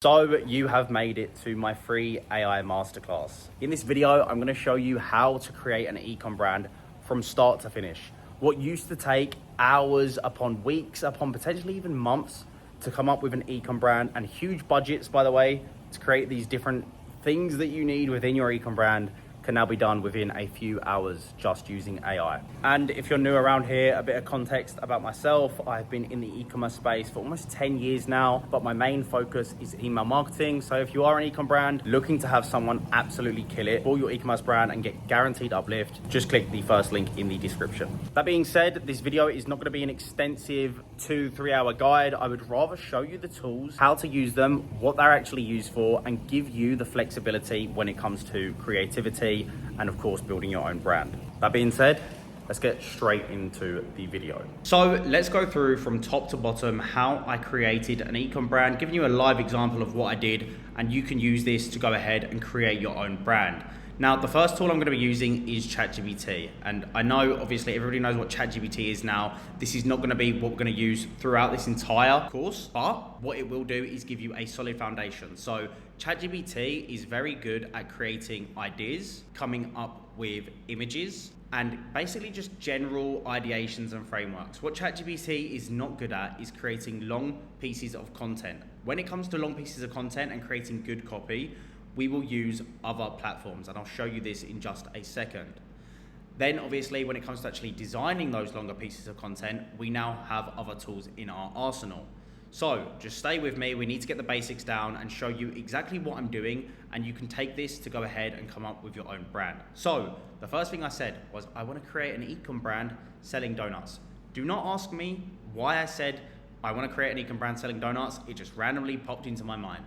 So you have made it to my free AI Masterclass. In this video, I'm gonna show you how to create an ecom brand from start to finish. What used to take hours upon weeks, upon potentially even months to come up with an ecom brand, and huge budgets, by the way, to create these different things that you need within your ecom brand, can now be done within a few hours just using AI. And if you're new around here, a bit of context about myself. I've been in the e-commerce space for almost 10 years now, but my main focus is email marketing. So if you are an e-com brand looking to have someone absolutely kill it for your e-commerce brand and get guaranteed uplift, just click the first link in the description. That being said, this video is not going to be an extensive 2-3 hour guide. I would rather show you the tools, how to use them, what they're actually used for, and give you the flexibility when it comes to creativity and of course building your own brand. That being said, let's get straight into the video. So let's go through from top to bottom how I created an ecom brand, giving you a live example of what I did, and you can use this to go ahead and create your own brand. Now, the first tool I'm going to be using is ChatGPT, and I know obviously everybody knows what ChatGPT is now. This is not going to be what we're going to use throughout this entire course, but what it will do is give you a solid foundation. So ChatGPT is very good at creating ideas, coming up with images, and basically just general ideations and frameworks. What ChatGPT is not good at is creating long pieces of content. When it comes to long pieces of content and creating good copy, we will use other platforms, and I'll show you this in just a second. Then obviously when it comes to actually designing those longer pieces of content, we now have other tools in our arsenal. So just stay with me, we need to get the basics down and show you exactly what I'm doing, and you can take this to go ahead and come up with your own brand. So the first thing I said was I want to create an ecom brand selling donuts. Do not ask me why I said I want to create an ecom brand selling donuts, it just randomly popped into my mind.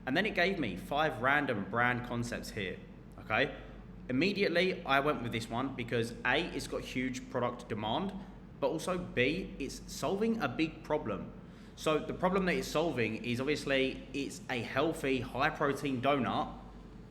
And then it gave me 5 random brand concepts here, okay? Immediately, I went with this one because A, it's got huge product demand, but also B, it's solving a big problem. So the problem that it's solving is obviously it's a healthy, high protein donut,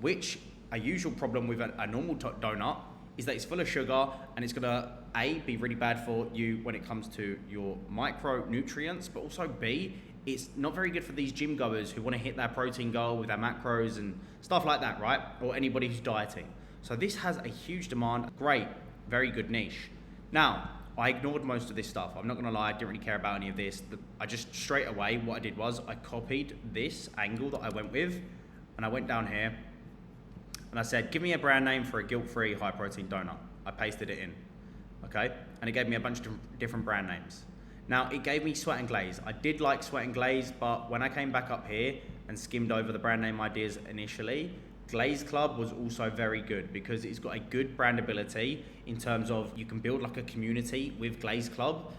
which a usual problem with a normal donut is that it's full of sugar and it's gonna A, be really bad for you when it comes to your micronutrients, but also B, it's not very good for these gym goers who want to hit their protein goal with their macros and stuff like that, right? Or anybody who's dieting. So this has a huge demand. Great, very good niche. Now, I ignored most of this stuff. I'm not gonna lie, I didn't really care about any of this. I just straight away, what I did was I copied this angle that I went with, and I went down here and I said, give me a brand name for a guilt-free high protein donut. I pasted it in, okay? And it gave me a bunch of different brand names. Now, it gave me Sweat and Glaze. I did like Sweat and Glaze, but when I came back up here and skimmed over the brand name ideas initially, Glaze Club was also very good because it's got a good brandability in terms of you can build like a community with Glaze Club,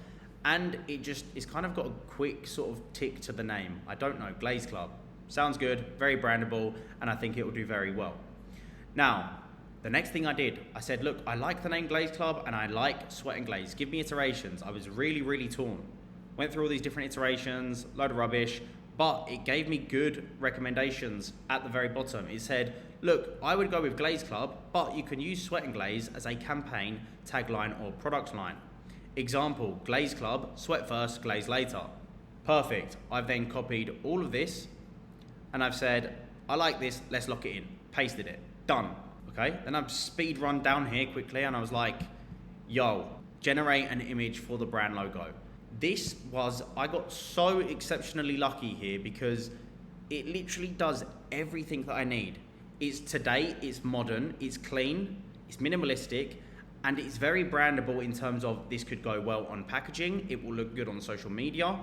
and it's kind of got a quick sort of tick to the name. I don't know, Glaze Club. Sounds good, very brandable, and I think it will do very well. Now, the next thing I did, I said, look, I like the name Glaze Club and I like Sweat and Glaze. Give me iterations. I was really, really torn. Went through all these different iterations, load of rubbish, but it gave me good recommendations at the very bottom. It said, look, I would go with Glaze Club, but you can use Sweat and Glaze as a campaign, tagline, or product line. Example, Glaze Club, sweat first, glaze later. Perfect. I've then copied all of this and I've said, I like this, let's lock it in. Pasted it, done. Okay, then I've speed run down here quickly and I was like, yo, generate an image for the brand logo. I got so exceptionally lucky here because it literally does everything that I need. It's today, it's modern, it's clean, it's minimalistic, and it's very brandable in terms of this could go well on packaging, it will look good on social media,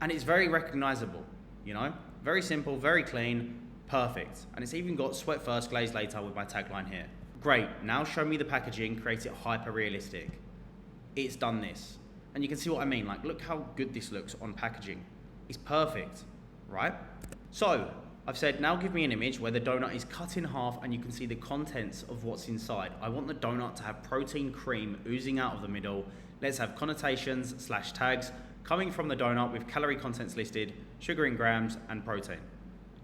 and it's very recognizable, you know? Very simple, very clean, perfect. And it's even got sweat first, glaze later with my tagline here. Great, now show me the packaging, create it hyper realistic. It's done this. And you can see what I mean, like look how good this looks on packaging. It's perfect, right? So I've said, now give me an image where the donut is cut in half and you can see the contents of what's inside. I want the donut to have protein cream oozing out of the middle. Let's have connotations / tags coming from the donut with calorie contents listed, sugar in grams, and protein.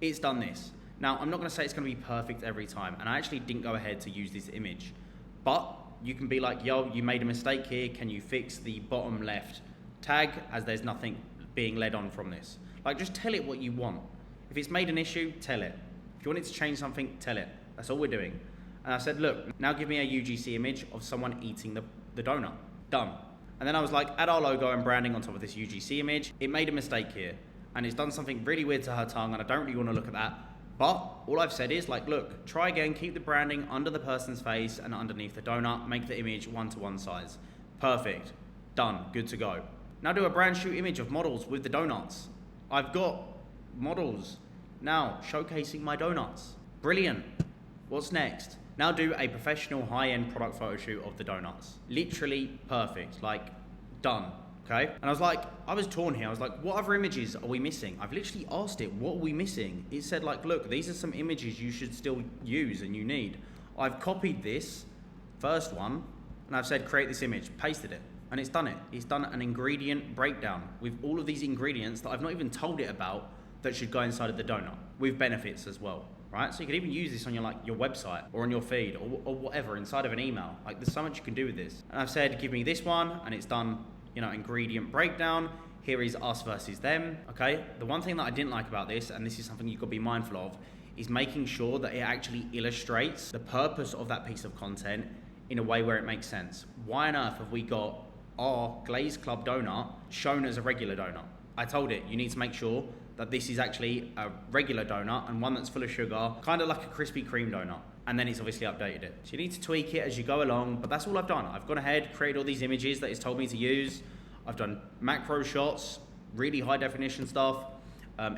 It's done this. Now, I'm not gonna say it's gonna be perfect every time, and I actually didn't go ahead to use this image, but you can be like, yo, you made a mistake here, can you fix the bottom left tag as there's nothing being led on from this? Like, just tell it what you want. If it's made an issue, tell it. If you want it to change something, tell it. That's all we're doing. And I said, look, now give me a UGC image of someone eating the donut. Done. And then I was like, add our logo and branding on top of this UGC image. It made a mistake here, and it's done something really weird to her tongue, and I don't really want to look at that. But all I've said is like, look, try again, keep the branding under the person's face and underneath the donut, make the image 1-to-1 size. Perfect. Done. Good to go. Now do a brand shoot image of models with the donuts. I've got models now showcasing my donuts. Brilliant. What's next? Now do a professional high-end product photo shoot of the donuts. Literally perfect, like done, okay? And I was like, I was torn here. I was like, what other images are we missing? I've literally asked it, what are we missing? It said like, look, these are some images you should still use and you need. I've copied this first one and I've said, create this image, pasted it, and it's done it. It's done an ingredient breakdown with all of these ingredients that I've not even told it about that should go inside of the donut with benefits as well. Right? So you could even use this on your website or on your feed or whatever inside of an email. Like there's so much you can do with this. And I've said, give me this one, and it's done, ingredient breakdown. Here is us versus them, okay? The one thing that I didn't like about this, and this is something you've got to be mindful of, is making sure that it actually illustrates the purpose of that piece of content in a way where it makes sense. Why on earth have we got our Glazed Club donut shown as a regular donut? I told it, you need to make sure that this is actually a regular donut and one that's full of sugar, kind of like a Krispy Kreme donut. And then it's obviously updated it. So you need to tweak it as you go along, but that's all I've done. I've gone ahead, created all these images that it's told me to use. I've done macro shots, really high definition stuff,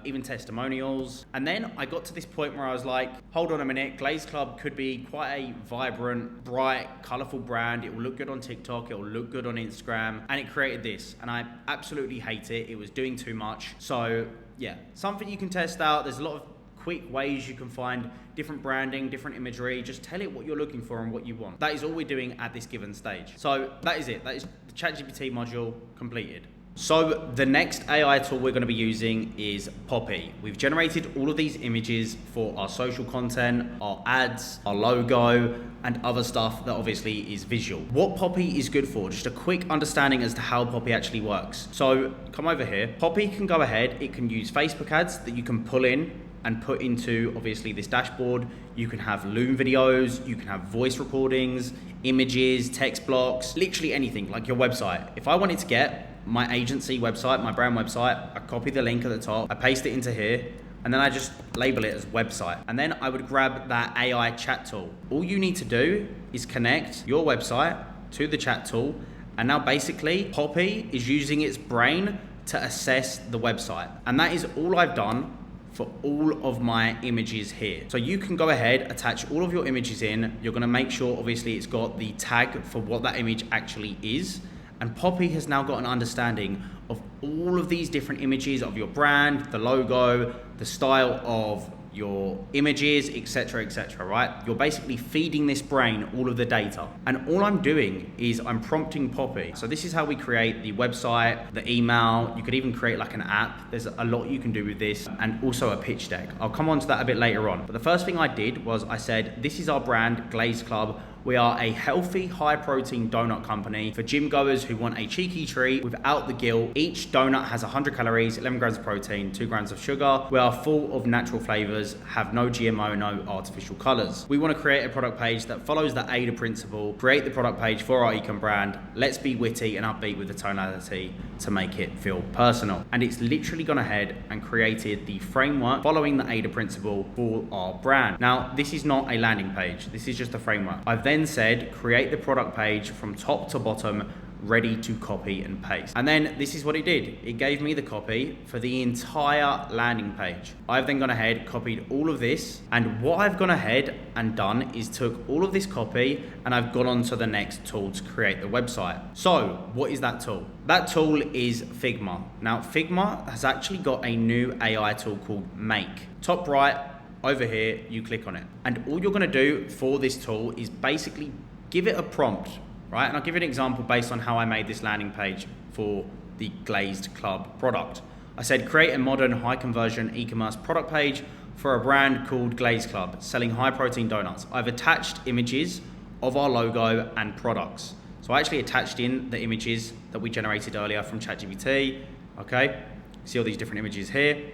even testimonials. And then I got to this point where I was like, hold on a minute, Glazed Club could be quite a vibrant, bright, colorful brand. It will look good on TikTok, it will look good on Instagram. And it created this, and I absolutely hate it. It was doing too much. So yeah, something you can test out. There's a lot of quick ways you can find different branding, different imagery. Just tell it what you're looking for and what you want. That is all we're doing at this given stage. So that is it. That is the ChatGPT module completed. So the next AI tool we're going to be using is Poppy. We've generated all of these images for our social content, our ads, our logo, and other stuff that obviously is visual. What Poppy is good for, just a quick understanding as to how Poppy actually works. So come over here. Poppy can go ahead, it can use Facebook ads that you can pull in and put into obviously this dashboard. You can have Loom videos, you can have voice recordings, images, text blocks, literally anything, like your website. If I wanted to get my agency website, my brand website, I copy the link at the top, I paste it into here, and then I just label it as website. And then I would grab that AI chat tool. All you need to do is connect your website to the chat tool, and now basically Poppy is using its brain to assess the website. And that is all I've done for all of my images here. So you can go ahead, attach all of your images in. You're gonna make sure obviously it's got the tag for what that image actually is. And Poppy has now got an understanding of all of these different images of your brand, the logo, the style of your images, etc., right? You're basically feeding this brain all of the data. And all I'm doing is I'm prompting Poppy. So this is how we create the website, the email. You could even create like an app. There's a lot you can do with this, and also a pitch deck. I'll come on to that a bit later on. But the first thing I did was I said, this is our brand, Glazed Club. We are a healthy, high-protein donut company for gym goers who want a cheeky treat without the guilt. Each donut has 100 calories, 11 grams of protein, 2 grams of sugar. We are full of natural flavors, have no GMO, no artificial colors. We want to create a product page that follows the AIDA principle, create the product page for our ecom brand. Let's be witty and upbeat with the tonality to make it feel personal. And it's literally gone ahead and created the framework following the AIDA principle for our brand. Now, this is not a landing page. This is just a framework. I've then said, create the product page from top to bottom, ready to copy and paste. And then this is what it did. It gave me the copy for the entire landing page. I've then gone ahead, copied all of this. And what I've gone ahead and done is took all of this copy and I've gone on to the next tool to create the website. So what is that tool? That tool is Figma. Now Figma has actually got a new AI tool called Make. Top right, over here, you click on it. And all you're gonna do for this tool is basically give it a prompt, right? And I'll give you an example based on how I made this landing page for the Glazed Club product. I said, create a modern, high conversion e-commerce product page for a brand called Glazed Club, selling high protein donuts. I've attached images of our logo and products. So I actually attached in the images that we generated earlier from ChatGPT, okay? See all these different images here.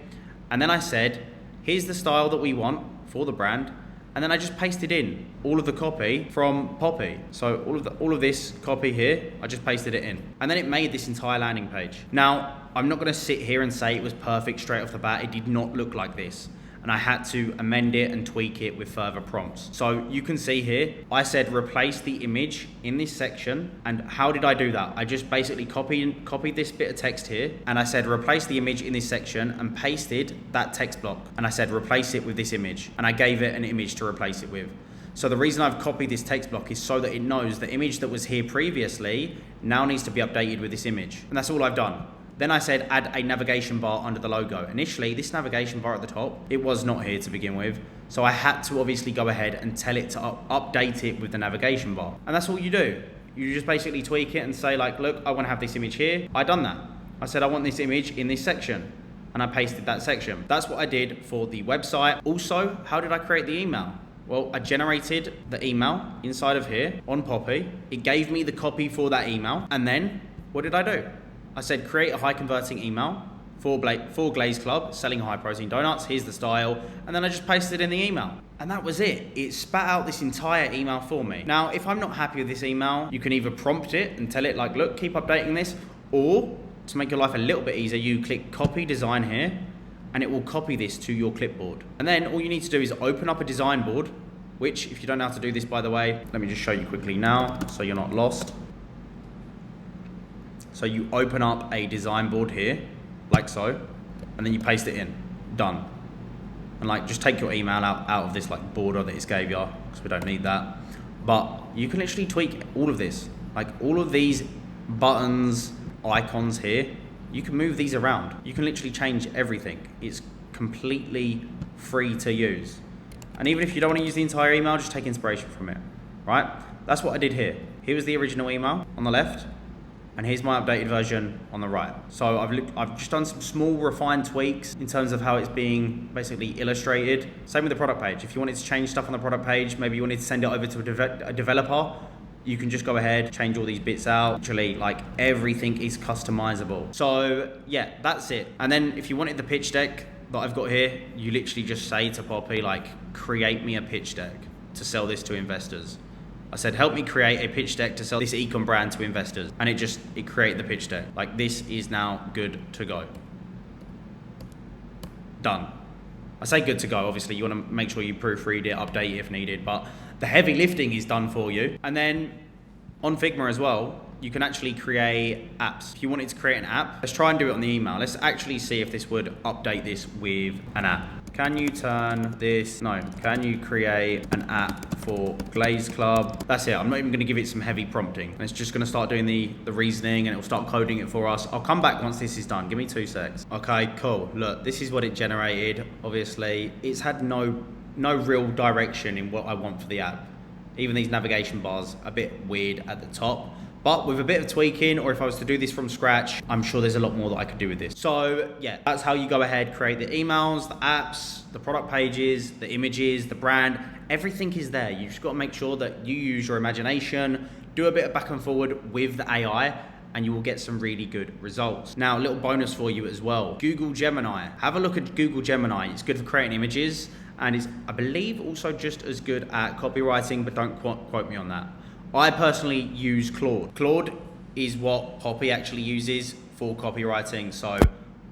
And then I said, here's the style that we want for the brand. And then I just pasted in all of the copy from Poppy. So all of this copy here, I just pasted it in. And then it made this entire landing page. Now, I'm not gonna sit here and say it was perfect straight off the bat. It did not look like this. And I had to amend it and tweak it with further prompts. So you can see here, I said replace the image in this section. And how did I do that? I just basically copied this bit of text here, and I said replace the image in this section and pasted that text block. And I said replace it with this image, and I gave it an image to replace it with. So the reason I've copied this text block is so that it knows the image that was here previously now needs to be updated with this image. And that's all I've done. Then I said add a navigation bar under the logo. Initially, this navigation bar at the top, it was not here to begin with. So I had to obviously go ahead and tell it to update it with the navigation bar. And that's all you do. You just basically tweak it and say like, look, I want to have this image here. I done that. I said I want this image in this section, and I pasted that section. That's what I did for the website. Also, how did I create the email? Well, I generated the email inside of here on Poppy. It gave me the copy for that email. And then what did I do? I said, create a high converting email for Glaze Club selling high protein donuts. Here's the style. And then I just pasted it in the email. And that was it. It spat out this entire email for me. Now, if I'm not happy with this email, you can either prompt it and tell it like, look, keep updating this, or to make your life a little bit easier, you click copy design here, and it will copy this to your clipboard. And then all you need to do is open up a design board, which if you don't know how to do this, by the way, let me just show you quickly now so you're not lost. So you open up a design board here, like so, and then you paste it in, done. And like, just take your email out of this like border that it's gave you, because we don't need that. But you can literally tweak all of this. Like all of these buttons, icons here, you can move these around. You can literally change everything. It's completely free to use. And even if you don't want to use the entire email, just take inspiration from it, right? That's what I did here. Here was the original email on the left, and here's my updated version on the right. So I've just done some small refined tweaks in terms of how it's being basically illustrated. Same with the product page. If you wanted to change stuff on the product page, maybe you wanted to send it over to a developer, you can just go ahead, change all these bits out. Actually, like everything is customizable. So yeah, that's it. And then if you wanted the pitch deck that I've got here, you literally just say to Poppy, like, create me a pitch deck to sell this to investors. I said, help me create a pitch deck to sell this ecom brand to investors. And it created the pitch deck. Like, this is now good to go. Done. I say good to go, obviously you want to make sure you proofread it, update it if needed, but the heavy lifting is done for you. And then on Figma as well, you can actually create apps. If you wanted to create an app, let's try and do it on the email. Let's actually see if this would update this with an app. Can you create an app for Glaze Club? That's it. I'm not even going to give it some heavy prompting. It's just going to start doing the reasoning, and it will start coding it for us. I'll come back once this is done. Give me 2 secs. Okay, cool. Look, this is what it generated. Obviously, it's had no real direction in what I want for the app. Even these navigation bars, a bit weird at the top. But with a bit of tweaking, or if I was to do this from scratch, I'm sure there's a lot more that I could do with this. So yeah, that's how you go ahead, create the emails, the apps, the product pages, the images, the brand, everything is there. You just got to make sure that you use your imagination, do a bit of back and forward with the AI, and you will get some really good results. Now, a little bonus for you as well. Google Gemini. Have a look at Google Gemini. It's good for creating images, and it's, I believe, also just as good at copywriting, but don't quote me on that. I personally use Claude. Claude is what Poppy actually uses for copywriting, so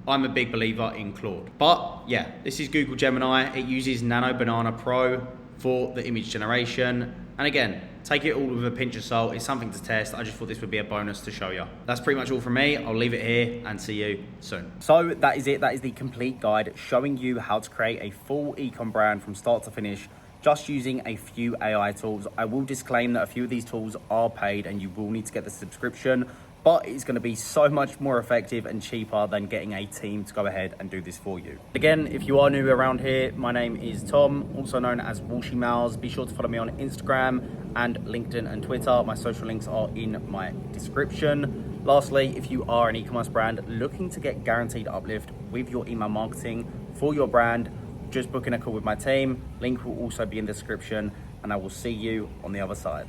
I'm a big believer in Claude. But yeah, this is Google Gemini. It uses Nano Banana Pro for the image generation. And again, take it all with a pinch of salt. It's something to test. I just thought this would be a bonus to show you. That's pretty much all from me. I'll leave it here and see you soon. So that is it. That is the complete guide showing you how to create a full ecom brand from start to finish, just using a few AI tools. I will disclaim that a few of these tools are paid and you will need to get the subscription, but it's going to be so much more effective and cheaper than getting a team to go ahead and do this for you. Again, if you are new around here, my name is Tom, also known as Walshy Mouse. Be sure to follow me on Instagram and LinkedIn and Twitter. My social links are in my description. Lastly, if you are an e-commerce brand looking to get guaranteed uplift with your email marketing for your brand, just book in a call with my team. Link will also be in the description, and I will see you on the other side.